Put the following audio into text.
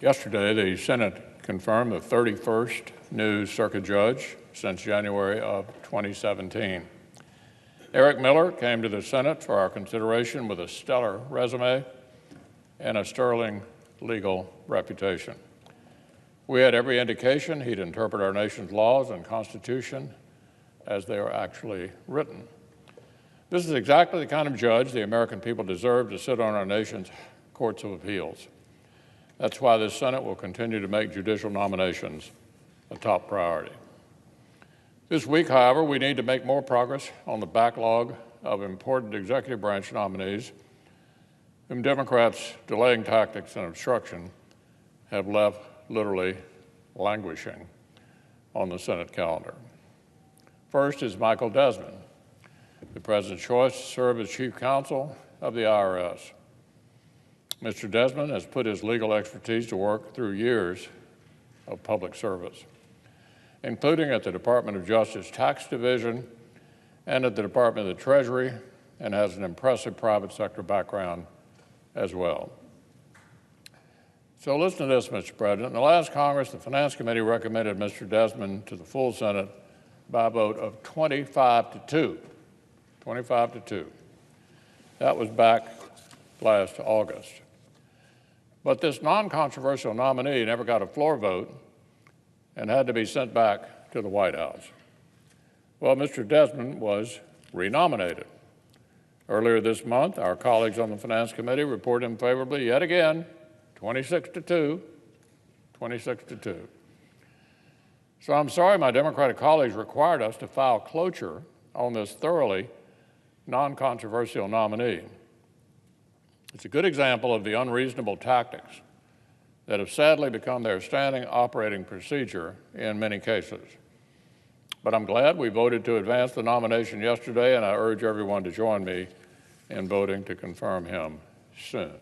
Yesterday, the Senate confirmed the 31st new circuit judge since January of 2017. Eric Miller came to the Senate for our consideration with a stellar resume and a sterling legal reputation. We had every indication he'd interpret our nation's laws and Constitution as they are actually written. This is exactly the kind of judge the American people deserve to sit on our nation's courts of appeals. That's why this Senate will continue to make judicial nominations a top priority. This week, however, we need to make more progress on the backlog of important executive branch nominees whom Democrats' delaying tactics and obstruction have left literally languishing on the Senate calendar. First is Michael Desmond, the President's choice to serve as Chief Counsel of the IRS. Mr. Desmond has put his legal expertise to work through years of public service, including at the Department of Justice Tax Division and at the Department of the Treasury, and has an impressive private sector background as well. So listen to this, Mr. President. In the last Congress, the Finance Committee recommended Mr. Desmond to the full Senate by a vote of 25 to 2. 25 to 2. That was back last August. But this non-controversial nominee never got a floor vote and had to be sent back to the White House. Well, Mr. Desmond was renominated. Earlier this month, our colleagues on the Finance Committee reported him favorably yet again, 26 to 2, 26 to 2. So I'm sorry my Democratic colleagues required us to file cloture on this thoroughly non-controversial nominee. It's a good example of the unreasonable tactics that have sadly become their standing operating procedure in many cases. But I'm glad we voted to advance the nomination yesterday, and I urge everyone to join me in voting to confirm him soon.